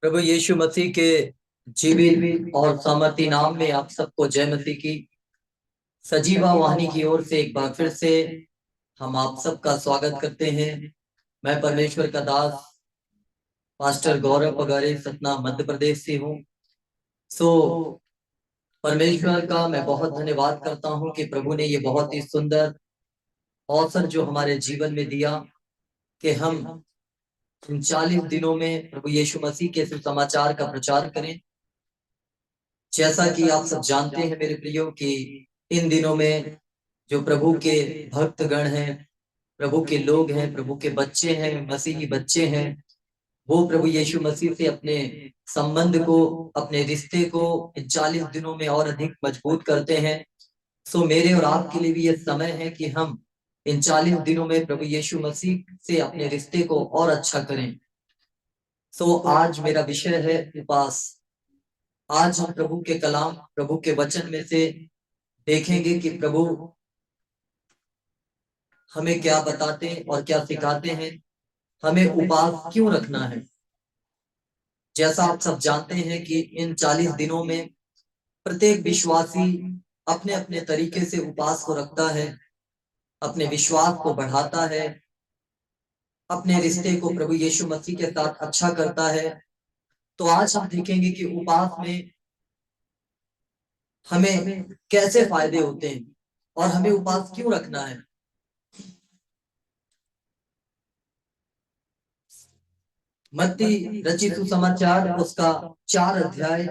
प्रभु यीशु मसीह के जीवित और सामर्थी नाम में आप सबको जय मसीह की। सजीवा वाहिनी की ओर से एक बार फिर से हम आप सबका स्वागत करते हैं। मैं परमेश्वर का दास पास्टर गौरव पगारे सतना मध्य प्रदेश से हूँ। सो परमेश्वर का मैं बहुत धन्यवाद करता हूँ कि प्रभु ने ये बहुत ही सुंदर अवसर जो हमारे जीवन में दिया कि हम इन 40 दिनों में प्रभु यीशु मसीह के सुसमाचार का प्रचार करें। जैसा कि आप सब जानते हैं मेरे प्रियो कि इन दिनों में जो प्रभु के भक्तगण हैं, प्रभु के लोग हैं, प्रभु के बच्चे हैं, मसीही बच्चे हैं, वो प्रभु यीशु मसीह से अपने संबंध को, अपने रिश्ते को इन 40 दिनों में और अधिक मजबूत करते हैं। सो मेरे और आपके लिए भी ये समय है कि हम इन 40 दिनों में प्रभु यीशु मसीह से अपने रिश्ते को और अच्छा करें। सो आज मेरा विषय है उपास। आज हम प्रभु के कलाम, प्रभु के वचन में से देखेंगे कि प्रभु हमें क्या बताते हैं और क्या सिखाते हैं, हमें उपवास क्यों रखना है। जैसा आप सब जानते हैं कि इन 40 दिनों में प्रत्येक विश्वासी अपने अपने तरीके से उपवास को रखता है, अपने विश्वास को बढ़ाता है, अपने रिश्ते को प्रभु यीशु मसीह के साथ अच्छा करता है। तो आज हम देखेंगे कि उपवास में हमें कैसे फायदे होते हैं और हमें उपवास क्यों रखना है। मत्ती रचित सुसमाचार उसका 4 अध्याय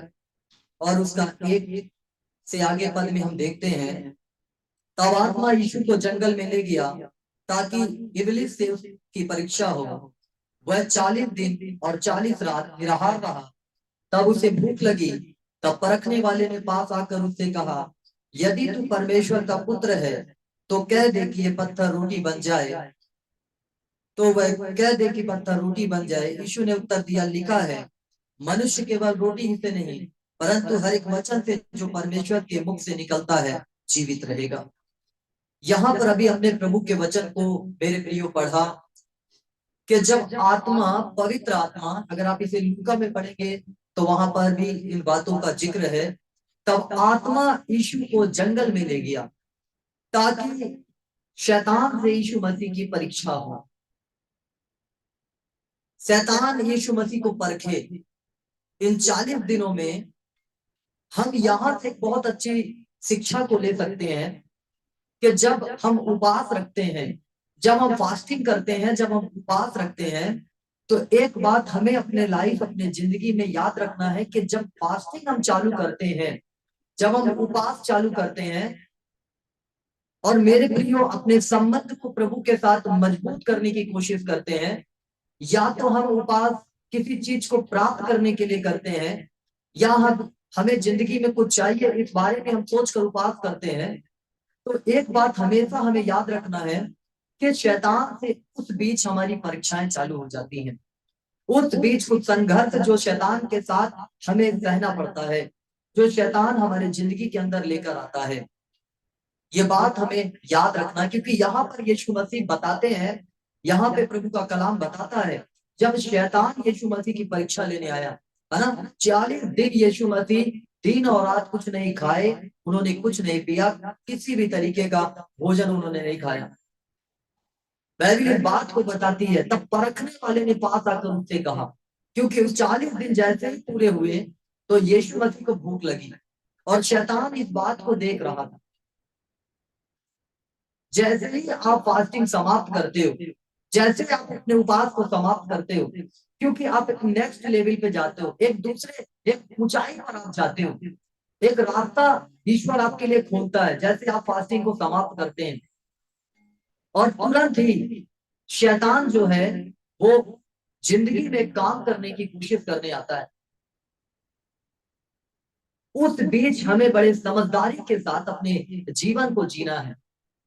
और उसका 1 से आगे पद में हम देखते हैं, तब आत्मा यीशु को जंगल में ले गया ताकि इबलीस से उसकी परीक्षा हो। वह 40 दिन और 40 रात निराहार रहा। तब उसे भूख लगी। तब परखने वाले ने पास आकर उससे कहा, यदि तू परमेश्वर का पुत्र है तो कह दे कि ये पत्थर रोटी बन जाए। तो वह कह दे कि पत्थर रोटी बन जाए। यीशु ने उत्तर दिया, लिखा है, मनुष्य केवल रोटी ही से नहीं परंतु हर एक वचन से जो परमेश्वर के मुख से निकलता है जीवित रहेगा। यहाँ पर अभी हमने प्रभु के वचन को मेरे प्रियो पढ़ा कि जब आत्मा, पवित्र आत्मा, अगर आप इसे लूका में पढ़ेंगे तो वहां पर भी इन बातों का जिक्र है। तब आत्मा यीशु को जंगल में ले गया ताकि शैतान से यीशु मसीह की परीक्षा हो। शैतान यीशु मसीह को परखे। इन 40 दिनों में हम यहाँ से बहुत अच्छी शिक्षा को ले सकते हैं कि जब हम उपवास रखते हैं, जब हम फास्टिंग करते हैं, जब हम उपवास रखते हैं, तो एक बात हमें अपने लाइफ, अपने जिंदगी में याद रखना है कि जब फास्टिंग हम चालू करते हैं, जब हम उपवास चालू करते हैं और मेरे प्रियो अपने संबंध को प्रभु के साथ मजबूत करने की कोशिश करते हैं, या तो हम उपवास किसी चीज को प्राप्त करने के लिए करते हैं, या हम हमें जिंदगी में कुछ चाहिए इस बारे में हम सोच कर उपवास करते हैं, तो एक बात हमेशा हमें याद रखना है कि शैतान से उस बीच हमारी परीक्षाएं चालू हो जाती हैं। उस बीच कुछ संघर्ष जो शैतान के साथ हमें सहना पड़ता है, जो शैतान हमारे जिंदगी के अंदर लेकर आता है। ये बात हमें याद रखना, क्योंकि यहाँ पर यीशु मसीह बताते हैं, यहाँ पे प्रभु का कलाम बताता है, जब शैतान यीशु मसीह की परीक्षा लेने आया, है ना, 40 दिन यीशु मसीह दिन और रात कुछ नहीं खाए, उन्होंने कुछ नहीं पिया, किसी भी तरीके का भोजन उन्होंने नहीं खाया। बाइबल इस बात को बताती है। तब परखने वाले ने पास आकर उनसे कहा, क्योंकि उस 40 दिन जैसे ही पूरे हुए तो यीशु मसीह को भूख लगी और शैतान इस बात को देख रहा था। जैसे ही आप फास्टिंग समाप्त करते हो, जैसे आप अपने उपवास को समाप्त करते हो, क्योंकि आप एक नेक्स्ट लेवल पे जाते हो, एक दूसरे, एक ऊंचाई पर आप जाते हो, एक रास्ता ईश्वर आपके लिए खोलता है जैसे आप फास्टिंग को समाप्त करते हैं। और तुरंत ही शैतान जो है वो जिंदगी में काम करने की कोशिश करने आता है। उस बीच हमें बड़े समझदारी के साथ अपने जीवन को जीना है।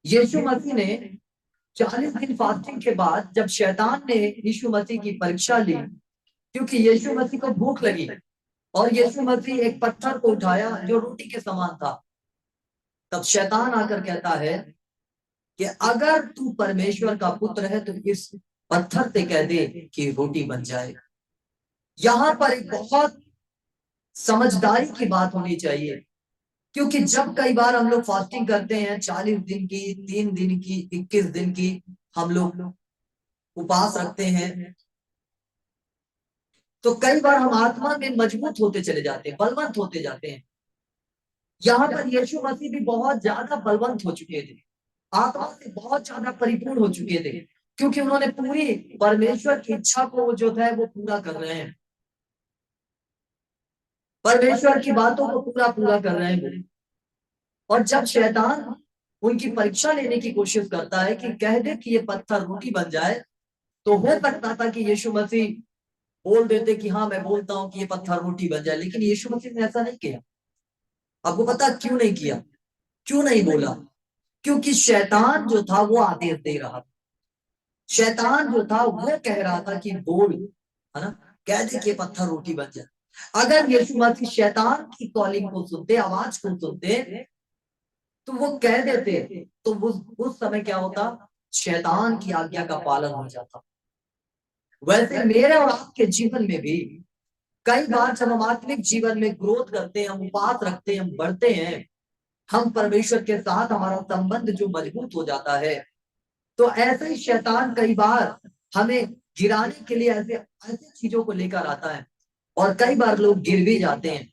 यीशु मसीह ने 40 दिन फास्टिंग के बाद जब शैतान ने यीशु मसीह की परीक्षा ली, क्योंकि यीशु मसीह को भूख लगी और यीशु मसीह एक पत्थर को उठाया जो रोटी के समान था, तब शैतान आकर कहता है कि अगर तू परमेश्वर का पुत्र है तो इस पत्थर से कह दे कि रोटी बन जाए। यहाँ पर एक बहुत समझदारी की बात होनी चाहिए, क्योंकि जब कई बार हम लोग फास्टिंग करते हैं 40 दिन की, 3 दिन की, 21 दिन की, हम लोग उपवास रखते हैं, तो कई बार हम आत्मा में मजबूत होते चले जाते हैं, बलवंत होते जाते हैं। यहाँ पर यीशु मसीह भी बहुत ज्यादा बलवंत हो चुके थे, आत्मा से बहुत ज्यादा परिपूर्ण हो चुके थे, क्योंकि उन्होंने पूरी परमेश्वर की इच्छा को जो था वो पूरा कर रहे हैं, परमेश्वर की बातों को पूरा पूरा कर रहे हैं। और जब शैतान उनकी परीक्षा लेने की कोशिश करता है कि कह दे कि ये पत्थर रोटी बन जाए, तो हो सकता था कि यीशु मसीह बोल देते कि हाँ मैं बोलता हूं कि ये पत्थर रोटी बन जाए, लेकिन यीशु मसीह ने ऐसा नहीं किया। आपको पता क्यों नहीं किया, क्यों नहीं बोला? क्योंकि शैतान जो था वो आदेश दे रहा था, शैतान जो था वो कह रहा था कि बोल, है ना, कह दे कि ये पत्थर रोटी बन जाए। अगर यीशु मसीह शैतान की कॉलिंग को सुनते, आवाज को सुनते, तो वो कह देते, तो उस समय क्या होता, शैतान की आज्ञा का पालन हो जाता। वैसे मेरे और आपके जीवन में भी कई बार जब हम आत्मिक जीवन में ग्रोथ करते हैं, हम उपवास रखते हैं, हम बढ़ते हैं, हम परमेश्वर के साथ हमारा संबंध जो मजबूत हो जाता है, तो ऐसे ही शैतान कई बार हमें गिराने के लिए ऐसे ऐसी चीजों को लेकर आता है, और कई बार लोग गिर भी जाते हैं,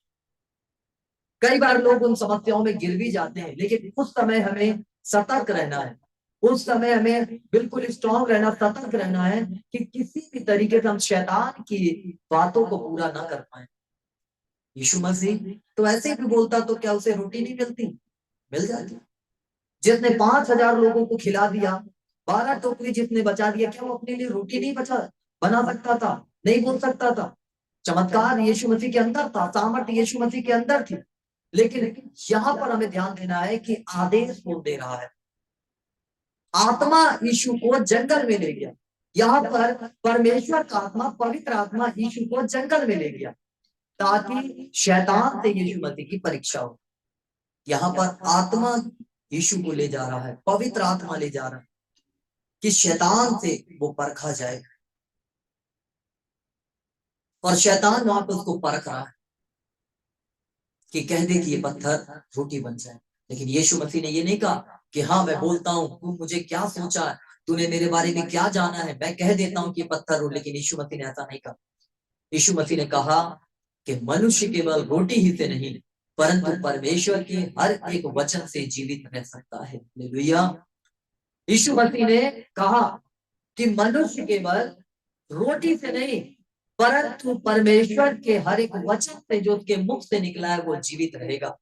कई बार लोग उन समस्याओं में गिर भी जाते हैं, लेकिन उस समय हमें सतर्क रहना है, उस समय हमें बिल्कुल स्ट्रांग रहना, सतर्क रहना है कि किसी भी तरीके से हम शैतान की बातों को पूरा ना कर पाए। यीशु मसीह तो ऐसे भी बोलता तो क्या उसे रोटी नहीं मिलती? मिल जाती। जिसने 5,000 लोगों को खिला दिया, 12 टोकरी जिसने बचा दिया, क्या वो अपने लिए रोटी नहीं बचा बना सकता था? नहीं बोल सकता था? चमत्कार यीशु मसीह के अंदर था, सामर्थ्य यीशु मसीह के अंदर थी, लेकिन यहाँ पर हमें ध्यान देना है कि आदेश कौन दे रहा है। आत्मा यीशु को जंगल में ले गया, यहाँ पर परमेश्वर का आत्मा, पवित्र आत्मा यीशु को जंगल में ले गया, ताकि शैतान से यीशु मसीह की परीक्षा हो। यहाँ पर आत्मा यीशु को ले जा रहा है, पवित्र आत्मा ले जा रहा है कि शैतान से वो परखा जाए, और शैतान वहां पर उसको परख रहा है कि कह दे कि ये पत्थर रोटी बन जाए। लेकिन यीशु मसीह ने ये नहीं कहा कि हाँ मैं बोलता हूँ, तू मुझे क्या सोचा है, तूने मेरे बारे में क्या जाना है, मैं कह देता हूँ कि पत्थर हो। लेकिन यीशु मसीह ने ऐसा नहीं कहा। यीशु मसीह ने कहा कि मनुष्य केवल रोटी ही से नहीं, परंतु परमेश्वर के हर एक वचन से जीवित रह सकता है। हालेलुया। यीशु मसीह ने कहा कि मनुष्य केवल रोटी से नहीं, परंतु परमेश्वर के हर एक वचन से जो उसके मुख से निकला है वो जीवित रहेगा।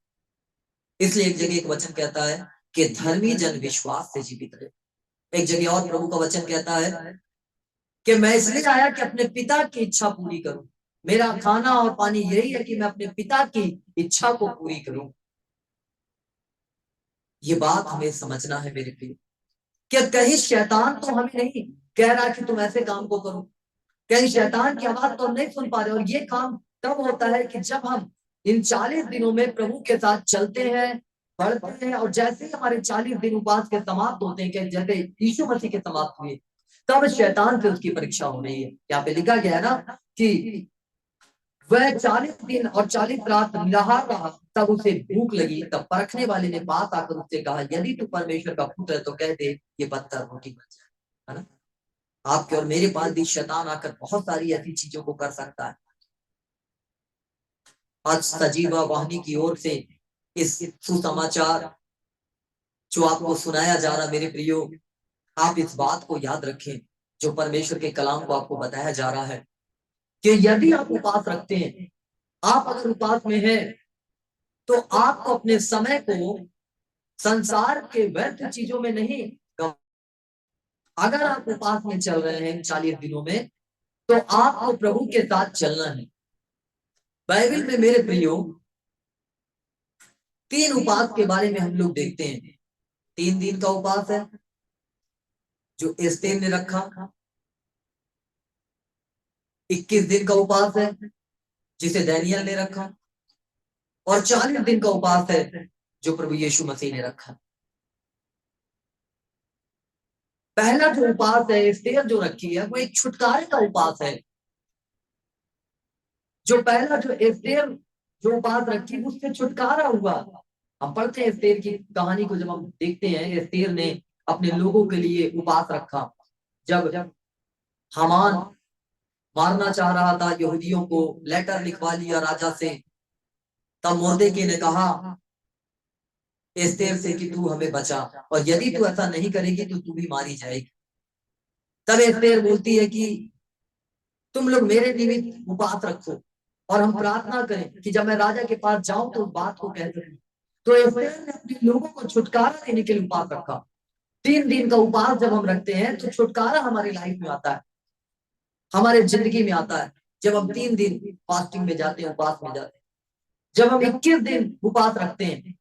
इसलिए एक जगह एक वचन कहता है कि धर्मी जन विश्वास से जीवित रहे। एक जगह और प्रभु का वचन कहता है कि मैं इसलिए आया कि अपने पिता की इच्छा पूरी करूं। मेरा खाना और पानी यही है कि मैं अपने पिता की इच्छा को पूरी करूं। ये बात हमें समझना है मेरे प्रिय, कि कहीं शैतान तो हमें नहीं कह रहा कि तुम ऐसे काम को करो, कहीं शैतान की आवाज तो हम नहीं सुन पा रहे। और ये काम तब होता है कि जब हम इन 40 दिनों में प्रभु के साथ चलते हैं, बढ़ते हैं, और जैसे ही हमारे 40 दिन उपवास के समाप्त होते हैं, कि जैसे यीशु मसीह के समाप्त हुए, तब शैतान से उसकी परीक्षा हो रही है। यहाँ पे लिखा गया है ना कि वह 40 दिन और 40 रात निराहार रहा, तब उसे भूख लगी। तब परखने वाले ने पास आकर उससे कहा, यदि तू परमेश्वर का पुत्र है तो कह दे ये पत्थर रोटी बन जाए। है ना, आपके और मेरे पास भी शैतान आकर बहुत सारी ऐसी चीजों को कर सकता है। आज सजीवा वाहिनी की ओर से इस सुसमाचार जो आपको सुनाया जा रहा, मेरे प्रियो, आप इस बात को याद रखें, जो परमेश्वर के कलाम को आपको बताया जा रहा है, कि यदि आप उपवास रखते हैं, आप अगर उपवास में हैं, तो आपको अपने समय को संसार के व्यर्थ चीजों में नहीं, अगर आप उपवास में चल रहे हैं 40 दिनों में, तो आपको प्रभु के साथ चलना है। बाइबल में मेरे प्रियो 3 उपवास के बारे में हम लोग देखते हैं। 3 दिन का उपवास है जो एस्तेर ने रखा, 21 दिन का उपवास है जिसे दानियल ने रखा, और 40 दिन का उपवास है जो प्रभु यीशु मसीह ने रखा। पहला जो उपवास है एस्तेर जो रखी है, वो एक छुटकारे का उपवास है। जो पहला जो एस्तेर जो उपवास रखी उससे छुटकारा हुआ। हम पढ़ते हैं एस्तेर की कहानी को, जब हम देखते हैं एस्तेर ने अपने लोगों के लिए उपवास रखा। जब हामान मारना चाह रहा था यहूदियों को, लेटर लिखवा लिया राजा से, तब मोर्देके ने कहा एस्तेर से कि तू हमें बचा, और यदि तू ऐसा नहीं करेगी तो तू भी मारी जाएगी। तब एस्तेर बोलती है कि तुम लोग मेरे निमित्त उपवास रखो और हम प्रार्थना करें कि जब मैं राजा के पास जाऊं तो उस बात को कह सकूं। तो एस्तेर ने अपने लोगों को छुटकारा देने के लिए उपवास रखा। 3 दिन का उपवास जब हम रखते हैं तो छुटकारा हमारी लाइफ में आता है, हमारे जिंदगी में आता है। जब हम 3 दिन फास्टिंग में जाते हैं, उपवास में जाते हैं, जब हम 21 दिन उपवास रखते हैं,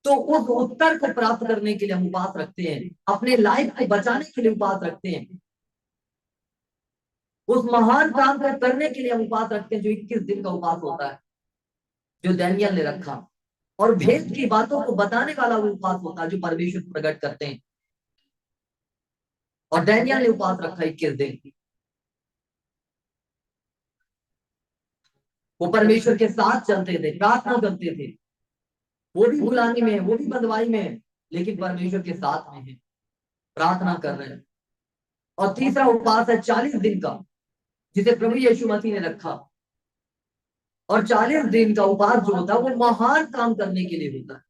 तो उस उत्तर को प्राप्त करने के लिए हम उपवास रखते हैं, अपने लाइफ को बचाने के लिए उपवास रखते हैं, उस महान काम को करने के लिए हम उपवास रखते हैं जो 21 दिन का उपवास होता है, जो दानियल ने रखा। और भेद की बातों को बताने वाला वो उपवास होता है जो परमेश्वर प्रकट करते हैं। और दानियल ने उपवास रखा 21 दिन। वो परमेश्वर के साथ चलते थे, प्रार्थना करते थे। वो भी गुलामी में है, वो भी बंदवाई में है, लेकिन परमेश्वर के साथ में है, प्रार्थना कर रहे हैं। और तीसरा उपवास है 40 दिन का, जिसे प्रभु यीशु मसीह ने रखा। और 40 दिन का उपवास जो होता है वो महान काम करने के लिए होता है।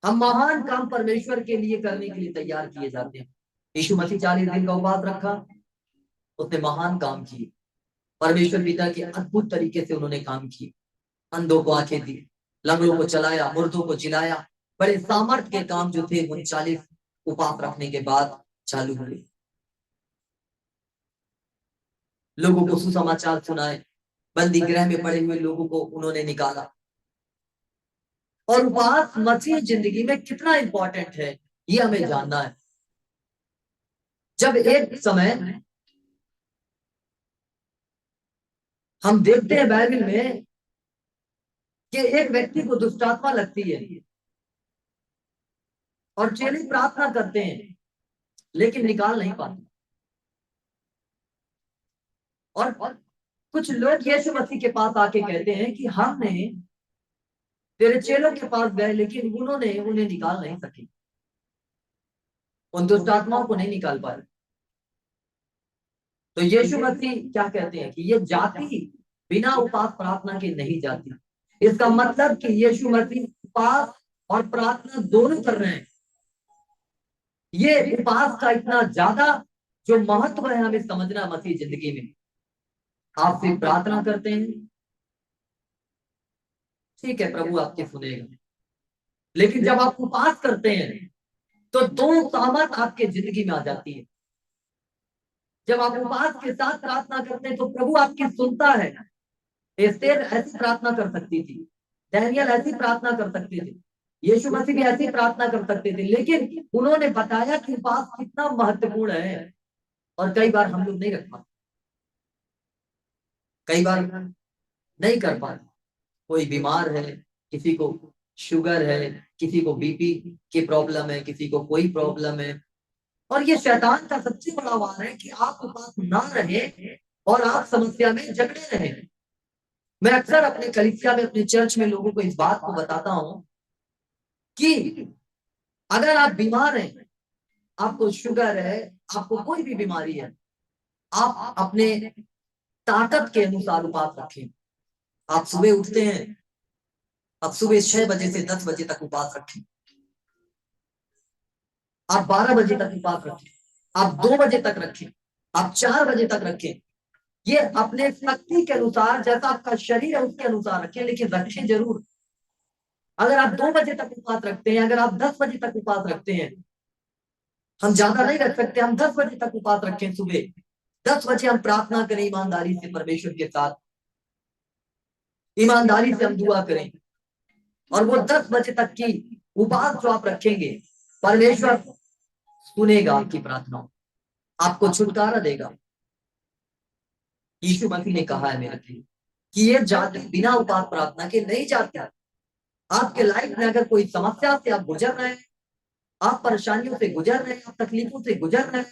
हम महान काम परमेश्वर के लिए करने के लिए तैयार किए जाते हैं। यीशु मसीह 40 दिन का उपवास रखा, उसने महान काम किए, परमेश्वर पिता के अद्भुत तरीके से उन्होंने काम किए। अंधों को आंखें दी, लंगड़ों को चलाया, मुर्दों को जिलाया। बड़े सामर्थ के काम जो थे उन 40 उपवास रखने के बाद चालू हुए। लोगों को सुसमाचार सुनाए, बंदी गृह में पड़े हुए लोगों को उन्होंने निकाला। और उपवास मसीह जिंदगी में कितना इंपॉर्टेंट है ये हमें जानना है। जब एक समय हम देखते हैं बाइबल में कि एक व्यक्ति को दुष्टात्मा लगती है और चेले प्रार्थना करते हैं लेकिन निकाल नहीं पाते। और कुछ लोग यीशु मसीह के पास आके कहते हैं कि हमने तेरे चेलों के पास गए लेकिन उन्होंने उन्हें निकाल नहीं सके, उन दुष्ट आत्माओं को नहीं निकाल पाए। तो यीशु मसीह क्या कहते हैं कि ये जाति बिना उपवास प्रार्थना के नहीं जाती। इसका मतलब कि यीशु मसीह उपवास और प्रार्थना दोनों कर रहे हैं। ये उपवास का इतना ज्यादा जो महत्व है हमें समझना मसीह जिंदगी में। आप सिर्फ प्रार्थना करते हैं, ठीक है, प्रभु आपके सुनेगा, लेकिन जब आप उपवास करते हैं तो दो सामर्थ आपके जिंदगी में आ जाती है। जब आप उपवास के साथ प्रार्थना करते हैं तो प्रभु आपकी सुनता है। एस्तेर ऐसी प्रार्थना कर सकती थी, दानियल ऐसी प्रार्थना कर सकते थे, यीशु मसीह भी ऐसी प्रार्थना कर सकते थे, लेकिन उन्होंने बताया कि उपवास कितना महत्वपूर्ण है। और कई बार हम लोग नहीं रख पाते, कई बार नहीं कर पाते। कोई बीमार है, किसी को शुगर है, किसी को बीपी की प्रॉब्लम है, किसी को कोई प्रॉब्लम है। और ये शैतान का सबसे बड़ा वार है कि आप उपवास ना रहे और आप समस्या में जकड़े रहे। मैं अक्सर अपने कलीसिया में, अपने चर्च में लोगों को इस बात को बताता हूं कि अगर आप बीमार हैं, आपको शुगर है, आपको कोई भी बीमारी है, आप अपने ताकत के अनुसार उपवास रखें। आप सुबह उठते हैं, आप सुबह 6 बजे से 10 बजे तक उपवास रखें, आप 12 बजे तक उपवास रखें, आप 2 बजे तक रखें, आप 4 बजे तक रखें। ये अपने शक्ति के अनुसार, जैसा आपका शरीर है उसके अनुसार रखें, लेकिन रखें जरूर। अगर आप 2 बजे तक उपवास रखते हैं, अगर आप 10 बजे तक उपवास रखते हैं, हम ज्यादा नहीं रख सकते, हम 10 बजे तक उपवास रखें। सुबह 10 बजे हम प्रार्थना करें ईमानदारी से परमेश्वर के साथ, ईमानदारी से हम दुआ करें। और वो 10 बजे तक की उपवास जो आप रखेंगे, परमेश्वर सुनेगा आपकी प्रार्थना, आपको छुटकारा देगा। यीशु मसीह ने कहा है मेरे लिए कि ये जाति बिना उपवास प्रार्थना के नहीं जाती। आपके लाइफ में अगर कोई समस्या से आप गुजर रहे हैं, आप परेशानियों से गुजर रहे हैं, आप तकलीफों से गुजर रहे हैं,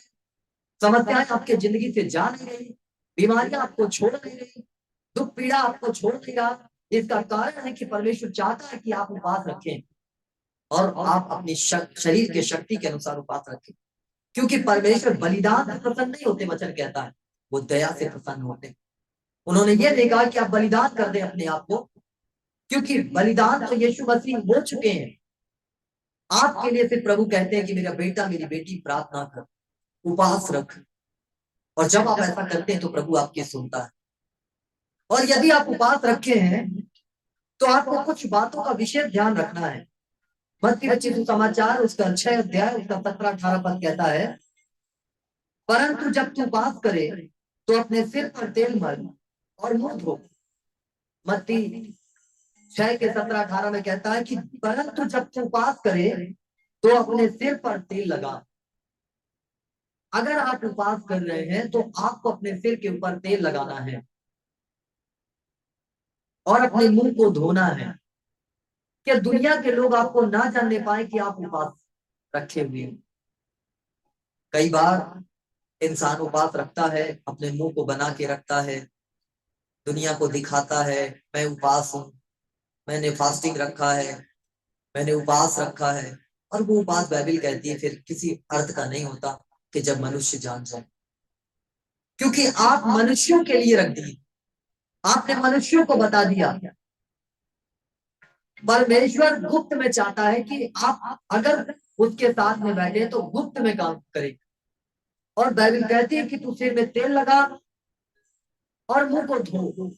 समस्याएं आपके जिंदगी से जा नहीं रही, बीमारियां आपको छोड़ नहीं रही, दुख पीड़ा आपको छोड़ नहीं रहा। इसका कारण है कि परमेश्वर चाहता है कि आप उपवास रखें और आप अपनी शरीर के शक्ति के अनुसार उपवास रखें, क्योंकि परमेश्वर बलिदान से प्रसन्न नहीं होते, वचन कहता है वो दया से प्रसन्न होते। उन्होंने ये नहीं कहा कि आप बलिदान कर दें अपने आप को, क्योंकि बलिदान तो यीशु मसीह हो चुके हैं। आपके लिए फिर प्रभु कहते हैं कि मेरा बेटा मेरी बेटी प्रार्थना कर, उपवास रख, और जब आप ऐसा करते हैं तो प्रभु आपकी सुनता है। और यदि आप उपवास रखे हैं तो आपको कुछ बातों का विशेष ध्यान रखना है। मत्ती रचित सुसमाचार उसका 6 अध्याय उसका 17-18 पद कहता है, परंतु जब तू उपवास करे तो अपने सिर पर तेल मल और मुंह धो। मत्ती 6 के 17-18 में कहता है कि परंतु जब तू उपवास करे तो अपने सिर पर तेल लगा। अगर आप उपवास कर रहे हैं तो आपको अपने सिर के ऊपर तेल लगाना है और अपने मुंह को धोना है, कि दुनिया के लोग आपको ना जानने पाए कि आप उपवास रखे हुए हैं। कई बार इंसान उपवास रखता है, अपने मुंह को बना के रखता है, दुनिया को दिखाता है मैं उपवास हूं, मैंने फास्टिंग रखा है, मैंने उपवास रखा है। और वो उपवास बाइबल कहती है फिर किसी अर्थ का नहीं होता कि जब मनुष्य जान जाए, क्योंकि आप मनुष्यों के लिए रख दिए, आपने मनुष्यों को बता दिया। परमेश्वर गुप्त में चाहता है कि आप अगर उसके साथ में बैठे तो गुप्त में काम करें। और बाइबल कहती है कि तू सिर में तेल लगा और मुंह को धो,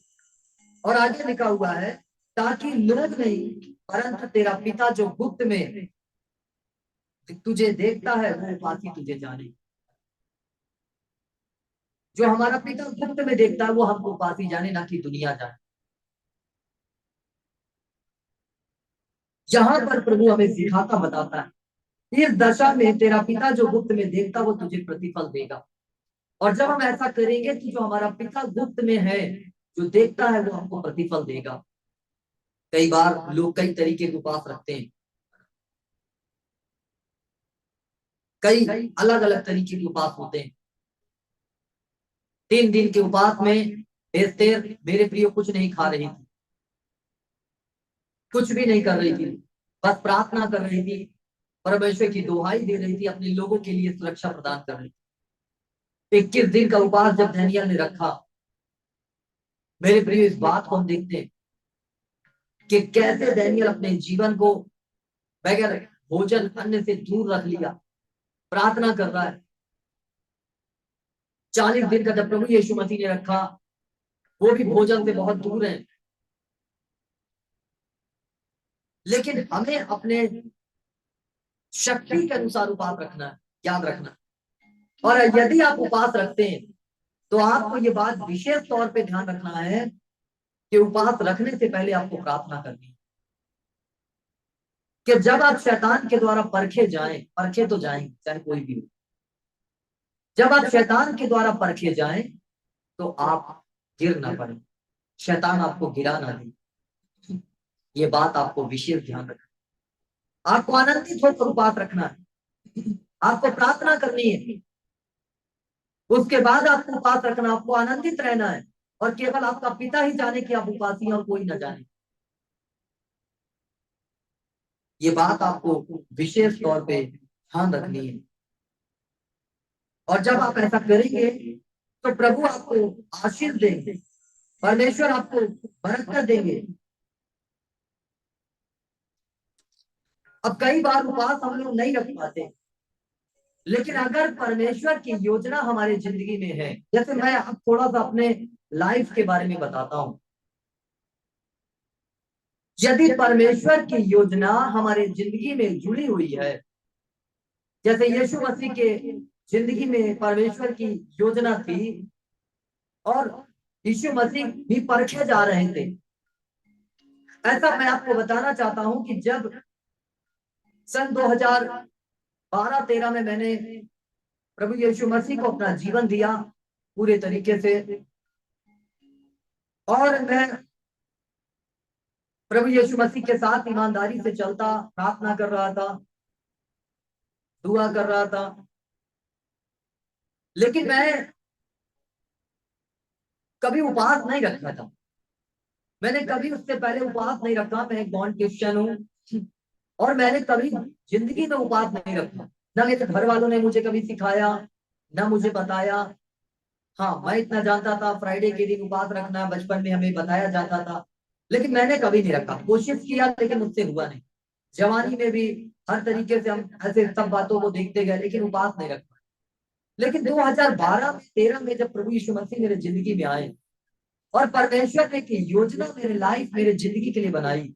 और आगे लिखा हुआ है ताकि लोग नहीं परंतु तेरा पिता जो गुप्त में तुझे देखता है वो बाकी तुझे जाने। जो हमारा पिता गुप्त में देखता है वो हमको पासी जाने, ना कि दुनिया जाने। जहां पर प्रभु हमें सिखाता बताता है इस दशा में तेरा पिता जो गुप्त में देखता वो तुझे प्रतिफल देगा। और जब हम ऐसा करेंगे तो जो हमारा पिता गुप्त में है जो देखता है वो हमको प्रतिफल देगा। कई बार लोग कई तरीके के उपवास रखते हैं, कई अलग अलग तरीके के उपवास होते हैं। 3 दिन के उपवास में एस्तेर मेरे प्रिय कुछ नहीं खा रही थी, कुछ भी नहीं कर रही थी, बस प्रार्थना कर रही थी, परमेश्वर की दुहाई दे रही थी, अपने लोगों के लिए सुरक्षा प्रदान कर रही थी। 21 दिन का उपवास जब दानियेल ने रखा, मेरे प्रिय इस बात को हम देखते हैं कि कैसे दानियेल अपने जीवन को बगैर भोजन अन्न से दूर रख लिया, प्रार्थना कर रहा है। 40 दिन का जब प्रभु यीशु मसीह ने रखा, वो भी भोजन से बहुत दूर है। लेकिन हमें अपने शक्ति के अनुसार उपवास रखना है, याद रखना। और यदि आप उपवास रखते हैं तो आपको ये बात विशेष तौर पे ध्यान रखना है कि उपवास रखने से पहले आपको प्रार्थना करनी है, कि जब आप शैतान के द्वारा परखे जाएं, परखे तो जाएंगे चाहे कोई भी हो, जब आप शैतान के द्वारा परखे जाएं तो आप गिर ना पड़े, शैतान आपको गिरा ना दे। ये बात आपको विशेष ध्यान रखना। आपको आनंदित होकर उपवास रखना है, आपको प्रार्थना करनी है, उसके बाद आपको उपवास रखना, आपको आनंदित रहना है, और केवल आपका पिता ही जाने कि आप उपासी हैं और कोई ना जाने। ये बात आपको विशेष तौर पे ध्यान रखनी है। और जब आप ऐसा करेंगे तो प्रभु आपको आशीष देंगे, परमेश्वर आपको बरकत देंगे। अब कई बार उपवास हम लोग नहीं रख पाते, लेकिन अगर परमेश्वर की योजना हमारी जिंदगी में है, जैसे मैं अब थोड़ा सा अपने लाइफ के बारे में बताता हूं। यदि परमेश्वर की योजना हमारे जिंदगी में जुड़ी हुई है, जैसे यीशु मसीह के जिंदगी में परमेश्वर की योजना थी और यीशु मसीह भी परखे जा रहे थे। ऐसा मैं आपको बताना चाहता हूं कि जब सन 2012-13 में मैंने प्रभु यीशु मसीह को अपना जीवन दिया पूरे तरीके से, और मैं प्रभु यीशु मसीह के साथ ईमानदारी से चलता, प्रार्थना कर रहा था, दुआ कर रहा था। लेकिन मैं कभी उपवास नहीं रखा था। मैंने कभी उससे पहले उपवास नहीं रखा। मैं एक बॉन्ड क्रिश्चियन हूँ और मैंने कभी जिंदगी में उपवास नहीं रखा। ना मेरे घर वालों ने मुझे कभी सिखाया, ना मुझे बताया। हाँ, मैं इतना जानता था फ्राइडे के दिन उपवास रखना, बचपन में हमें बताया जाता था, लेकिन मैंने कभी नहीं रखा। कोशिश किया लेकिन मुझसे हुआ नहीं। जवानी में भी हर तरीके से हम ऐसे सब बातों को देखते गए, लेकिन उपवास नहीं रखा। लेकिन 2012 में 13 में जब प्रभु यीशु मसीह मेरे जिंदगी में आए और परमेश्वर ने एक योजना मेरे लाइफ मेरे जिंदगी के लिए बनाई,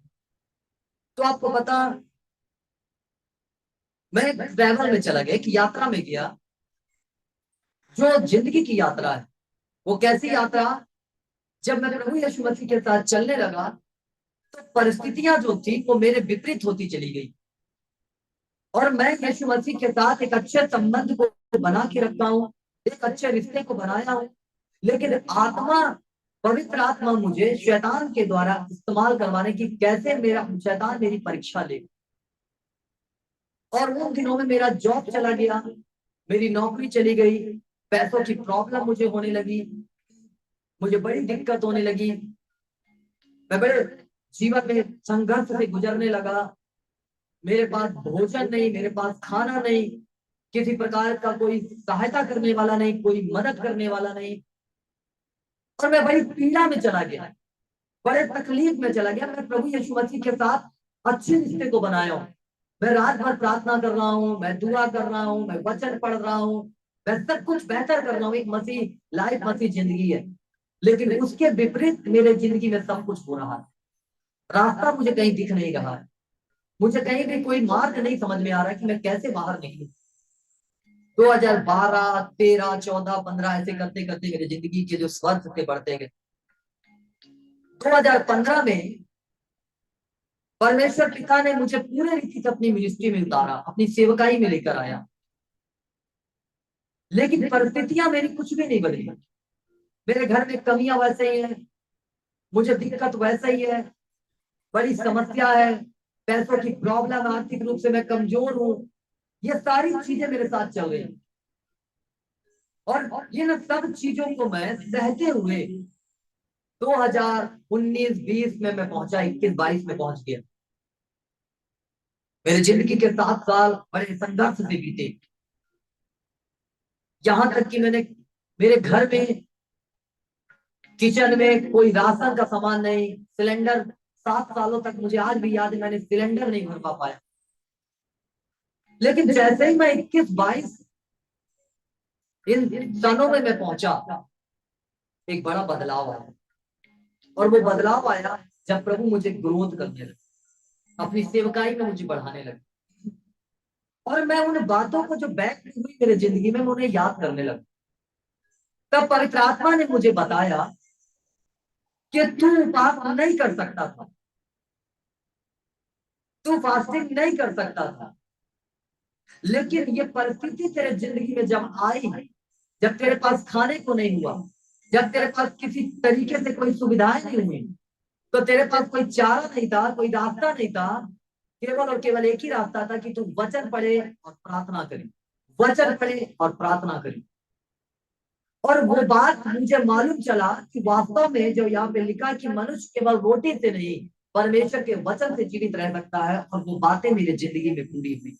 तो आपको पता, मैं ट्रैवल में चला गया, एक यात्रा में गया जो जिंदगी की यात्रा है। वो कैसी यात्रा? जब मैं प्रभु यीशु मसीह के साथ चलने लगा तो परिस्थितियां जो थी वो मेरे विपरीत होती चली गई। और मैं यीशु मसीह के साथ एक अच्छे संबंध को बना के रखता हूँ, एक अच्छे रिश्ते को बनाया हूँ, लेकिन आत्मा, पवित्र आत्मा मुझे शैतान के द्वारा इस्तेमाल करवाने की, कैसे मेरा शैतान मेरी परीक्षा ले। और उन दिनों में मेरा जॉब चला गया, मेरी नौकरी चली गई, पैसों की प्रॉब्लम मुझे होने लगी, मुझे बड़ी दिक्कत होने लगी, मैं बड़े जीवन में संघर्ष से गुजरने लगा। मेरे पास भोजन नहीं, मेरे पास खाना नहीं, किसी प्रकार का कोई सहायता करने वाला नहीं, कोई मदद करने वाला नहीं। और मैं बड़ी पीड़ा में चला गया, बड़े तकलीफ में चला गया। मैं प्रभु यीशु मसीह के साथ अच्छे रिश्ते को बनाया हूँ, मैं रात भर प्रार्थना कर रहा हूँ, मैं दुआ कर रहा हूँ, मैं वचन पढ़ रहा हूँ, मैं सब कुछ बेहतर कर रहा हूँ, एक मसीह लाइफ मसीह जिंदगी है। लेकिन उसके विपरीत मेरे जिंदगी में सब कुछ हो रहा है। रास्ता मुझे कहीं दिख नहीं रहा है, मुझे कहीं भी कोई मार्ग नहीं समझ में आ रहा है कि मैं कैसे बाहर निकलूं। 2012, 13, 14, 15 ऐसे करते करते मेरी जिंदगी के जो स्वर्ग थे बढ़ते गए। 2015 में परमेश्वर पिता ने मुझे पूरे रीति से अपनी मिनिस्ट्री में उतारा, अपनी सेवकाई में लेकर आया। लेकिन परिस्थितियां मेरी कुछ भी नहीं बदली। मेरे घर में कमियां वैसे ही हैं, मुझे दिक्कत वैसा ही है, बड़ी समस्या है, पैसों की प्रॉब्लम, आर्थिक रूप से मैं कमजोर हूँ। ये सारी चीजें मेरे साथ चल रही हैं। और इन सब चीजों को मैं सहते हुए 2019-20 में मैं पहुंचा, 21-22 में पहुंच गया। मेरे जिंदगी के 7 साल बड़े संघर्ष से बीते, यहां तक कि मैंने, मेरे घर में किचन में कोई राशन का सामान नहीं, सिलेंडर 7 सालों तक, मुझे आज भी याद है, मैंने सिलेंडर नहीं भर पाया। लेकिन जैसे ही मैं 21-22 इन सालों में मैं पहुंचा, एक बड़ा बदलाव आया। और वो बदलाव आया जब प्रभु मुझे ग्रोथ करने लगे, अपनी सेवकाई में मुझे बढ़ाने लगे। और मैं उन बातों को जो बैक हुई मेरे जिंदगी में, मैं उन्हें याद करने लगा। तब पवित्र आत्मा ने मुझे बताया कि तू पाप नहीं कर सकता था, तू फास्टिंग नहीं कर सकता था, लेकिन ये परिस्थिति तेरे जिंदगी में जब आई, जब तेरे पास खाने को नहीं हुआ, जब तेरे पास किसी तरीके से कोई सुविधाएं नहीं हुई, तो तेरे पास कोई चारा नहीं था, कोई रास्ता नहीं था। केवल और केवल एक ही रास्ता था कि तू वचन पढ़े और प्रार्थना करे, वचन पढ़े और प्रार्थना करे। और वो बात मुझे मालूम चला कि वास्तव में जो यहाँ पे लिखा कि मनुष्य केवल रोटी से नहीं, परमेश्वर के वचन से जीवित रह सकता है, और वो बातें मेरी जिंदगी में पूरी हुई।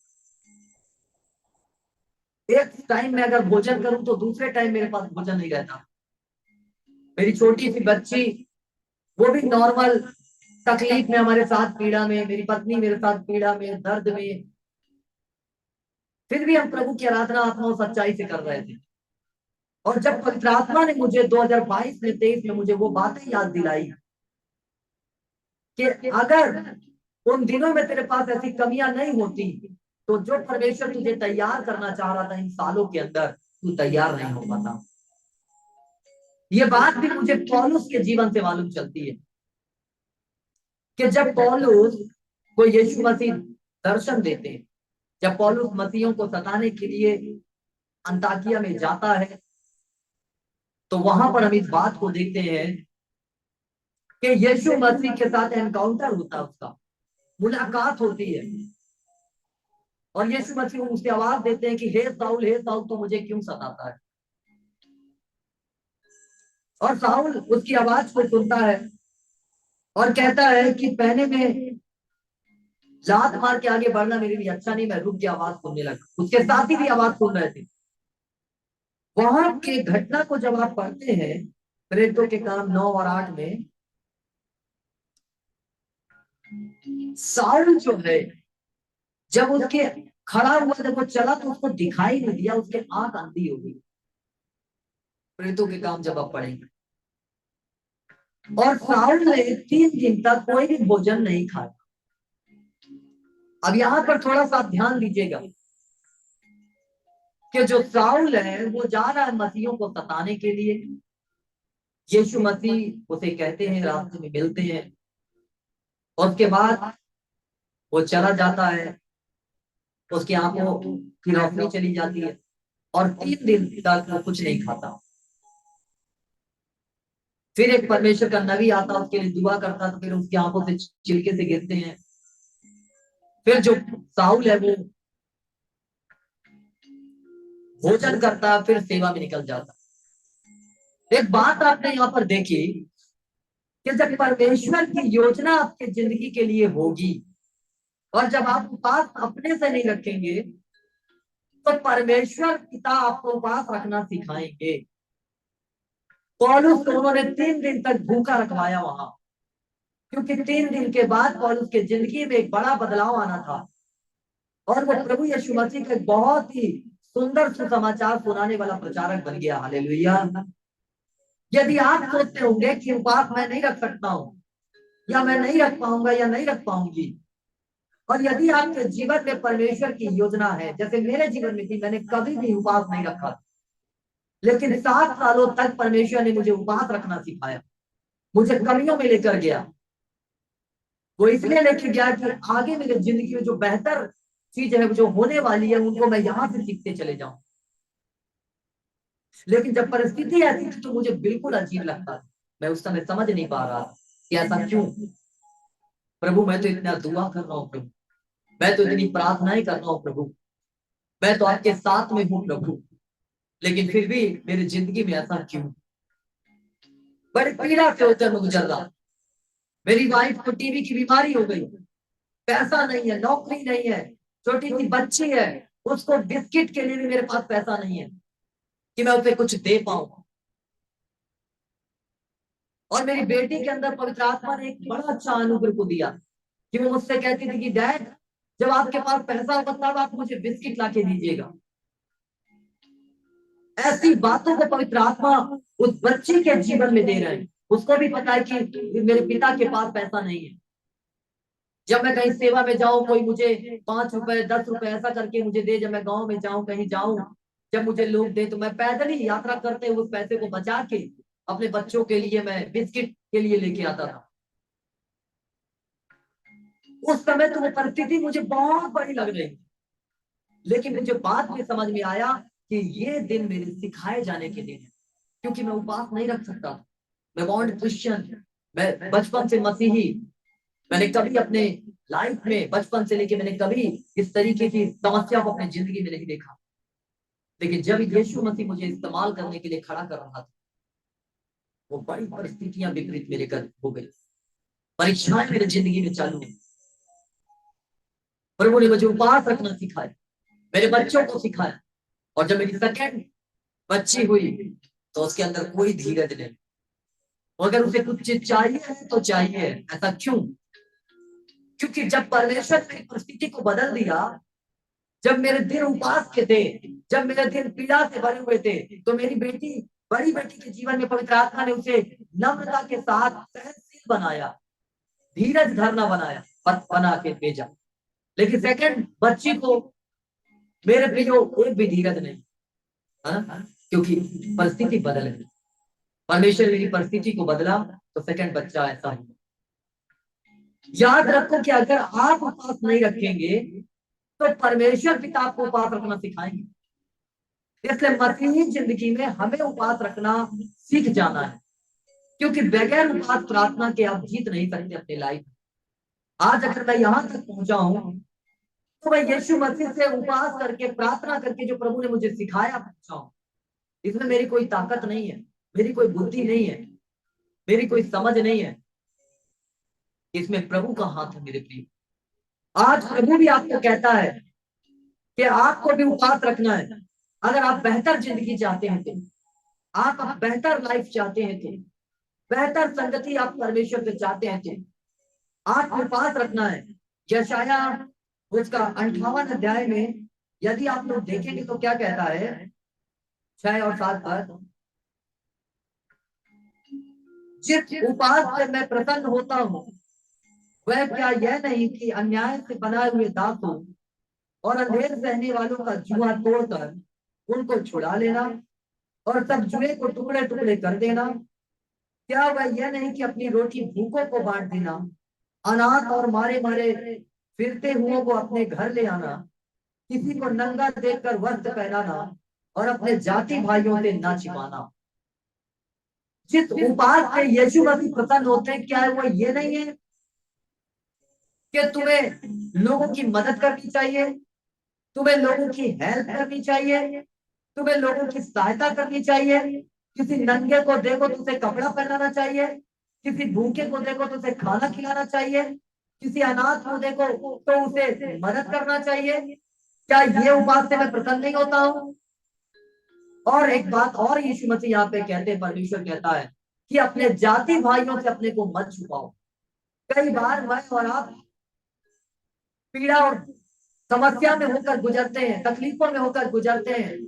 एक टाइम में अगर भोजन करूं तो दूसरे टाइम मेरे पास भोजन नहीं रहता। मेरी छोटी सी बच्ची, वो भी नॉर्मल तकलीफ में हमारे साथ पीड़ा में, मेरी पत्नी मेरे साथ पीड़ा में, दर्द में, फिर भी हम प्रभु की आराधना आत्मा और सच्चाई से कर रहे थे। और जब पवित्र आत्मा ने मुझे 2022 में 23 में मुझे वो बातें याद दिलाई कि अगर उन दिनों में तेरे पास ऐसी कमियां नहीं होती, तो जो परमेश्वर तुझे तैयार करना चाह रहा था इन सालों के अंदर, तू तैयार नहीं हो पाता। ये बात भी मुझे पौलुस के जीवन से मालूम चलती है कि जब पौलुस को यीशु मसीह दर्शन देते हैं, जब पौलुस मसीहों को सताने के लिए अंताकिया में जाता है, तो वहां पर हम इस बात को देखते हैं कि यीशु मसीह के साथ एनकाउंटर होता है, उसका मुलाकात होती है। और यीशु मसीह उससे आवाज देते हैं कि हे साउल, हे साउल, तू मुझे क्यों सताता है। और साउल उसकी आवाज को सुनता है और कहता है कि पहले में लात मार के आगे बढ़ना मेरे लिए अच्छा नहीं, मैं रुक के आवाज सुनने लगा। उसके साथी भी आवाज सुन रहे थे। वहां के घटना को जब आप पढ़ते हैं प्रेरितों के काम 9 और 8 में, साउल जो है जब उसके खड़ा हुआ, जब वो चला तो उसको दिखाई नहीं दिया, उसके आंख अंधी हो गई। प्रेरितों के काम जब आप पढ़ेंगे, और साउल ने 3 दिन तक कोई भी भोजन नहीं खाया। अब यहाँ पर थोड़ा सा ध्यान दीजिएगा कि जो साउल है वो जा रहा है मसीहों को सताने के लिए। यीशु मसीह उसे कहते हैं, रास्ते में मिलते हैं, और उसके बाद वो चला जाता है, उसकी आंखों की रोशनी चली जाती है, और 3 दिन तक वो कुछ नहीं खाता। फिर एक परमेश्वर का नबी आता, उसके लिए दुआ करता, तो फिर उसकी आंखों से छिलके से गिरते हैं। फिर जो साउल है वो भोजन करता, फिर सेवा में निकल जाता। एक बात आपने यहाँ पर देखी कि जब परमेश्वर की योजना आपके जिंदगी के लिए होगी, और जब आप उपास अपने से नहीं रखेंगे, तो परमेश्वर पिता आपको उपास रखना सिखाएंगे। पौलुस को उन्होंने 3 दिन तक भूखा रखवाया वहां, क्योंकि 3 दिन के बाद पौलुस के जिंदगी में एक बड़ा बदलाव आना था, और वो प्रभु यीशु मसीह का एक बहुत ही सुंदर सुसमाचार सुनाने वाला प्रचारक बन गया। हालेलुया। यदि आप सोचते होंगे कि उपवास मैं नहीं रख सकता हूँ, या मैं नहीं रख पाऊंगा, या नहीं रख पाऊंगी, और यदि आपके जीवन में परमेश्वर की योजना है, जैसे मेरे जीवन में थी, मैंने कभी भी उपवास नहीं रखा, लेकिन 7 सालों तक परमेश्वर ने मुझे उपवास रखना सिखाया, मुझे कमियों में लेकर गया। वो इसलिए लेके गया कि आगे मेरी जिंदगी में जो बेहतर चीज है, जो होने वाली है, उनको मैं यहाँ से सीखते चले जाऊं। लेकिन जब परिस्थिति ऐसी थी तो मुझे बिल्कुल अजीब लगता था। मैं उस समय समझ नहीं पा रहा कि ऐसा क्यों। प्रभु मैं तो इतना दुआ कर रहा हूँ प्रभु, मैं तो इतनी प्रार्थनाएं कर रहा हूँ प्रभु, मैं तो आपके साथ में हूँ प्रभु, लेकिन फिर भी मेरी जिंदगी में ऐसा क्यों। बड़ी पीड़ा से होकर मैं गुजर रहा। मेरी वाइफ को टीबी की बीमारी हो गई, पैसा नहीं है, नौकरी नहीं है, छोटी सी बच्ची है, उसको बिस्किट के लिए भी मेरे पास पैसा नहीं है कि मैं उसे कुछ दे पाऊं। और मेरी बेटी के अंदर पवित्र आत्मा ने एक बड़ा अच्छा अनुग्रह को दिया कि वो मुझसे कहती थी कि डैड, जब आपके पास पैसा होगा तब आप मुझे बिस्किट ला के दीजिएगा। ऐसी बातों को पवित्र आत्मा उस बच्ची के जीवन में दे रहे हैं। उसको भी पता है कि मेरे पिता के पास पैसा नहीं है। जब मैं कहीं सेवा में जाऊं, कोई मुझे 5 रुपए 10 रुपए ऐसा करके मुझे दे, जब मैं गांव में जाऊं, कहीं जाऊं, जब मुझे लोग दे, तो मैं पैदल ही यात्रा करते हुए उस पैसे को बचा के अपने बच्चों के लिए मैं बिस्किट के लिए लेके आता था। उस समय तो वो परिस्थिति मुझे बहुत बड़ी लग रही, लेकिन मुझे बाद में समझ में आया कि ये दिन मेरे सिखाए जाने के दिन है, क्योंकि मैं उपवास नहीं रख सकता। मैं बॉन्ड क्रिश्चियन, मैं बचपन से मसीही, मैंने कभी अपने लाइफ में बचपन से लेके मैंने कभी इस तरीके की समस्या को अपनी जिंदगी में नहीं देखा। लेकिन जब यीशु मसीह मुझे इस्तेमाल करने के लिए खड़ा कर रहा था, वो बड़ी परिस्थितियां विपरीत मेरे घर हो गई, परीक्षाएं मेरे जिंदगी में चालू हुई। प्रभु ने मुझे उपवास रखना सिखाया, मेरे बच्चों को सिखाया। और जब मेरी सेकंड बच्ची हुई तो उसके अंदर कोई धीरज नहीं। अगर उसे कुछ चीज चाहिए है तो चाहिए, ऐसा क्यों? क्योंकि जब परमेश्वर ने परिस्थिति को बदल दिया, जब मेरे दिन उपवास के थे, जब मेरे दिन पीड़ा से भरे हुए थे, तो मेरी बेटी, बड़ी बेटी के जीवन में पवित्र आत्मा ने उसे नम्रता के साथ सहनशील बनाया, धीरज धरना बनाया, बना के भेजा। लेकिन सेकंड बच्ची को मेरे प्रियो एक भी धीरज नहीं, है? क्योंकि परिस्थिति बदल गई। परमेश्वर मेरी परिस्थिति को बदला तो सेकंड बच्चा ऐसा हुआ। याद रखो कि अगर आप उपवास नहीं रखेंगे तो परमेश्वर पिता आपको उपवास रखना सिखाएंगे। इसलिए मसीही जिंदगी में हमें उपवास रखना सीख जाना है, क्योंकि बगैर उपवास प्रार्थना के आप जीत नहीं सकते अपनी लाइफ। आज अगर मैं यहां तक पहुंचा हूं तो मैं यीशु मसीह से उपवास करके, प्रार्थना करके, जो प्रभु ने मुझे सिखाया, पहुंचा हूं। इसमें मेरी कोई ताकत नहीं है, मेरी कोई बुद्धि नहीं है, मेरी कोई समझ नहीं है, इसमें प्रभु का हाथ है मेरे प्रिय। आज प्रभु भी आपको कहता है कि आपको भी उपवास रखना है। अगर आप बेहतर जिंदगी चाहते हैं तो, आप बेहतर लाइफ चाहते हैं तो, बेहतर संगति आप परमेश्वर से चाहते हैं तो आपको उपवास रखना है। यशाया उसका 58 अध्याय में यदि आप लोग देखेंगे तो क्या कहता है, 6 और 7 पर, जिस उपवास से मैं प्रसन्न होता हूँ वह क्या यह नहीं कि अन्याय से बनाए हुए दासों और अंधेर सहने वालों का जुआ तोड़कर उनको छुड़ा लेना और सब जुए को टुकड़े टुकड़े कर देना। क्या वह यह नहीं कि अपनी रोटी भूखों को बांट देना, अनाथ और मारे मारे फिरते हुओं को अपने घर ले आना, किसी को नंगा देखकर वस्त्र पहनाना और अपने जाति भाइयों से ना छिपाना। जिस उपास से यीशु मसीह प्रसन्न होते हैं, क्या है वो ये नहीं है कि तुम्हें लोगों की मदद करनी चाहिए, तुम्हें लोगों की हेल्प करनी चाहिए, तुम्हें लोगों की सहायता करनी चाहिए, किसी नंगे को देखो तो उसे कपड़ा पहनाना चाहिए, किसी भूखे को देखो तो उसे खाना खिलाना चाहिए, किसी अनाथ को देखो तो उसे मदद करना चाहिए। क्या ये उपास से मैं प्रसन्न नहीं होता हूँ? और एक बात और यीशु मसीह यहाँ पे कहते हैं, परमेश्वर कहता है कि अपने जाति भाइयों से अपने को मत छुपाओ। कई बार मैं और आप पीड़ा और समस्या में होकर गुजरते हैं, तकलीफों में होकर गुजरते हैं,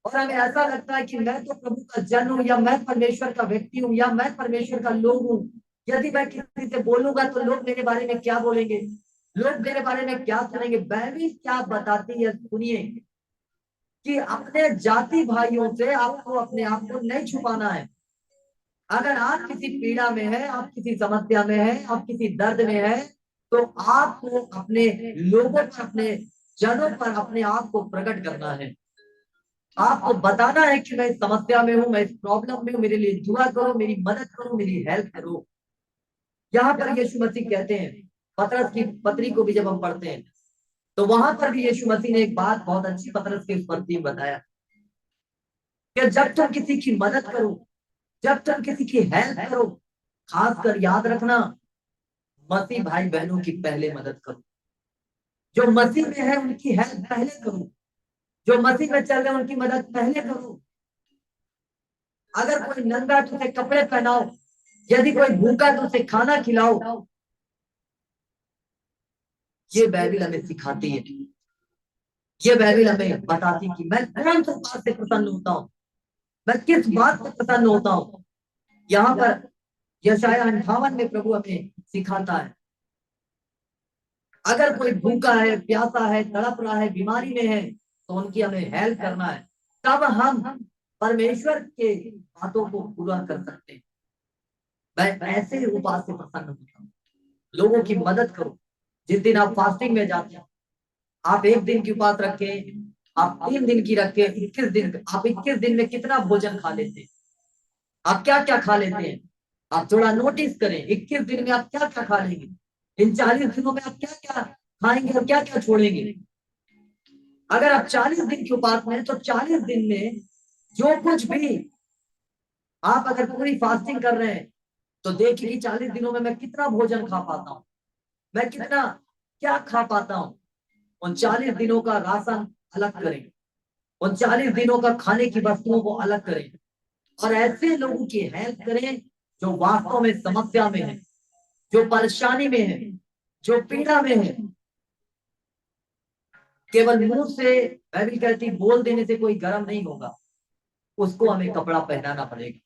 और हमें ऐसा लगता है कि मैं तो प्रभु का जन हूं, या मैं परमेश्वर का व्यक्ति हूं, या मैं परमेश्वर का लोग हूं। यदि मैं किसी से बोलूंगा तो लोग मेरे बारे में क्या बोलेंगे, लोग मेरे बारे में क्या सुनेंगे। बाइबल क्या बताती है सुनिए, कि अपने जाति भाइयों से आपको अपने आप को नहीं छुपाना है। अगर आप किसी पीड़ा में है, आप किसी समस्या में है, आप किसी दर्द में है, तो आपको अपने लोगों पर, अपने जनों पर अपने आप को प्रकट करना है। आपको बताना है कि मैं इस समस्या में हूं, मैं इस प्रॉब्लम में हूं, मेरे लिए दुआ करो, मेरी मदद करो, मेरी हेल्प करो। यहाँ पर यीशु मसीह कहते हैं, पतरस की पत्री को भी जब हम पढ़ते हैं तो वहां पर भी यीशु मसीह ने एक बात बहुत अच्छी पतरस की उस पत्री में बताया कि जब तुम किसी की मदद करो, जब तुम किसी की हेल्प करो, खासकर याद रखना, मसीह भाई बहनों की पहले मदद करो। जो मसीह में है उनकी हेल्प पहले करो, जो मसीह में चल रहे हैं उनकी मदद पहले करो। अगर कोई नंगा तो उसे कपड़े पहनाओ, यदि कोई भूखा तो उसे खाना खिलाओ। ये बाइबल हमें सिखाती है, ये बाइबल हमें बताती है कि मैं कौन सी बात से प्रसन्न होता हूँ, मैं किस बात से प्रसन्न होता हूँ। यहाँ पर यशाया 58 में प्रभु हमें सिखाता है, अगर कोई भूखा है, प्यासा है, तड़प रहा है, बीमारी में है, तो उनकी हमें हेल्प करना है। तब हम परमेश्वर के बातों को पूरा कर सकते हैं। मैं ऐसे उपास से प्रसन्न होता हूँ। लोगों की मदद करो। जिस दिन आप फास्टिंग में जाते हैं, आप 1 दिन की उपास रखें, आप 3 दिन की रखें, 21 दिन, आप 21 दिन में कितना भोजन खा लेते हैं, आप क्या क्या खा लेते हैं, आप थोड़ा नोटिस करें। 21 दिन में आप क्या क्या खा लेंगे, इन 40 दिनों में आप क्या क्या खाएंगे और क्या क्या छोड़ेंगे। अगर आप 40 दिन की उपास में, तो 40 दिन में जो कुछ भी आप अगर पूरी फास्टिंग कर रहे हैं, तो देखिए कि 40 दिनों में मैं कितना भोजन खा पाता हूँ, मैं कितना क्या खा पाता हूँ। उन 40 दिनों का राशन अलग करें, उन 40 दिनों का खाने की वस्तुओं को अलग करें, और ऐसे लोगों की हेल्प करें जो वास्तव में समस्या में है, जो परेशानी में है, जो पीड़ा में है। केवल मुंह से बाइबल कहती बोल देने से कोई गर्म नहीं होगा, उसको हमें कपड़ा पहनाना पड़ेगा,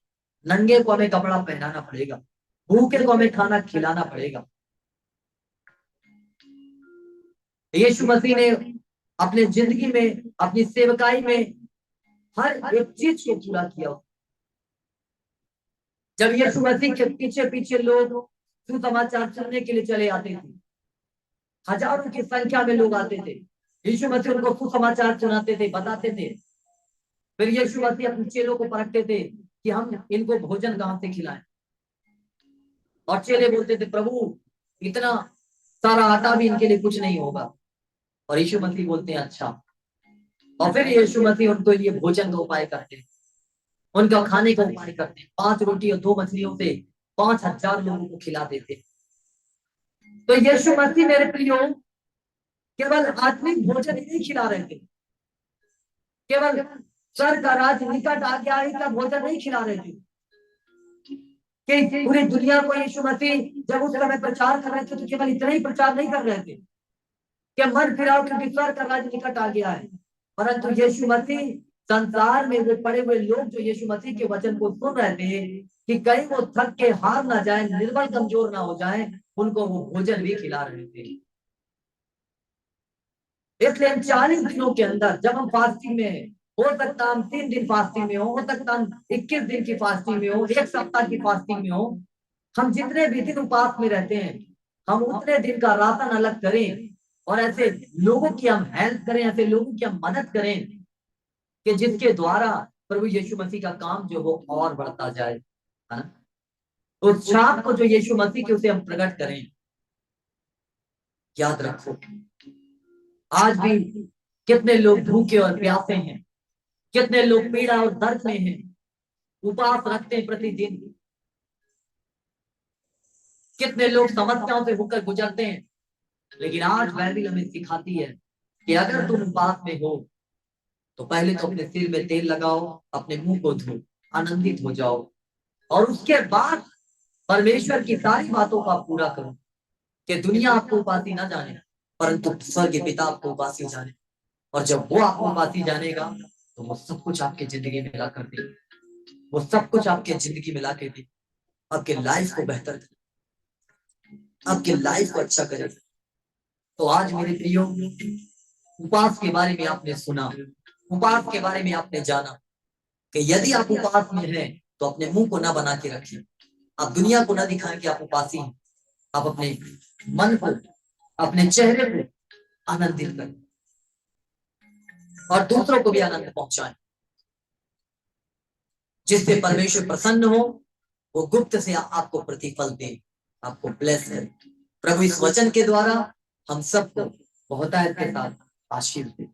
नंगे को हमें कपड़ा पहनाना पड़ेगा, भूखे को हमें खाना खिलाना पड़ेगा। यीशु मसीह ने अपने जिंदगी में, अपनी सेवकाई में हर एक चीज को पूरा किया। जब यीशु मसीह के पीछे पीछे लोग सुसमाचार सुनने के लिए चले आते थे, हजारों की संख्या में लोग आते थे, यीशु मसीह उनको सुसमाचार सुनाते थे, बताते थे। फिर यीशु मसीह अपने चेलों को परखते थे कि हम इनको भोजन कहां से खिलाएं, और चेले बोलते थे प्रभु इतना सारा आटा भी इनके लिए कुछ नहीं होगा। और यीशु मसीह बोलते हैं अच्छा, और फिर यीशु मसीह उनको लिए भोजन का उपाय करते हैं। उनका खाने का उपाय करते, 5 रोटी और 2 मछलियों से 5,000 लोगों को खिला देते। तो यीशु मसीह मेरे प्रियो केवल आत्मिक भोजन ही नहीं खिला रहे थे, केवल स्वर्ग का राज्य निकट आ गया ही का भोजन नहीं खिला रहे थे, कि पूरी दुनिया को यीशु मसीह जब उस समय प्रचार कर रहे थे तो केवल इतना ही प्रचार नहीं कर रहे थे कि मन फिराओ क्योंकि स्वर्ग का राज्य निकट आ गया है, परंतु यीशु मसीह संसार में वो पड़े हुए लोग जो यीशु मसीह के वचन को सुन रहे थे कि कहीं वो थक के हार ना जाए, निर्बल कमजोर ना हो जाए, उनको वो भोजन भी खिला रहे थे। इसलिए इन 40 दिनों के अंदर जब हम फास्टिंग में, हो सकता हम 3 दिन फास्टिंग में हो सकता हम 21 दिन की फास्टिंग में हो, 1 सप्ताह की फास्टिंग में हो, हम जितने भी दिन उपवास में रहते हैं, हम उतने दिन का राशन अलग करें और ऐसे लोगों की हम हेल्प करें, ऐसे लोगों की हम मदद करें कि जिसके द्वारा प्रभु यीशु मसीह का काम जो वो और बढ़ता जाए, है ना। उस छाप को जो यीशु मसीह के उसे हम प्रकट करें। याद रखो आज भी कितने लोग भूखे और प्यासे हैं, कितने लोग पीड़ा और दर्द में हैं, उपवास रखते हैं प्रतिदिन, कितने लोग समस्याओं से होकर गुजरते हैं, लेकिन आज बाइबल हमें सिखाती है कि अगर तुम उपवास में हो तो पहले तो अपने सिर में तेल लगाओ, अपने मुंह को धो, आनंदित हो जाओ और उसके बाद परमेश्वर की सारी बातों का पूरा करो कि दुनिया आपको उपासी ना जाने परंतु स्वर्ग पिता आपको उपासी जाने। और जब वो आपको उपासी जानेगा तो वो सब कुछ आपकी जिंदगी में ला कर दे, वो सब कुछ आपके जिंदगी में ला के दे, आपके लाइफ को बेहतर करे, आपके लाइफ को अच्छा करे। तो आज मेरे प्रियो उपवास के बारे में आपने सुना, उपवास के बारे में आपने जाना कि यदि आप उपवास में हैं तो अपने मुंह को ना बना के रखिए, आप दुनिया को ना दिखाएं कि आप उपासी हैं, आप अपने मन को, अपने चेहरे को आनंदित करें और दूसरों को भी आनंद पहुंचाएं, जिससे परमेश्वर प्रसन्न हो, वो गुप्त से आपको प्रतिफल दे, आपको ब्लेस करे। प्रभु इस वचन के द्वारा हम सबको बहुतायत के साथ आशीष दे।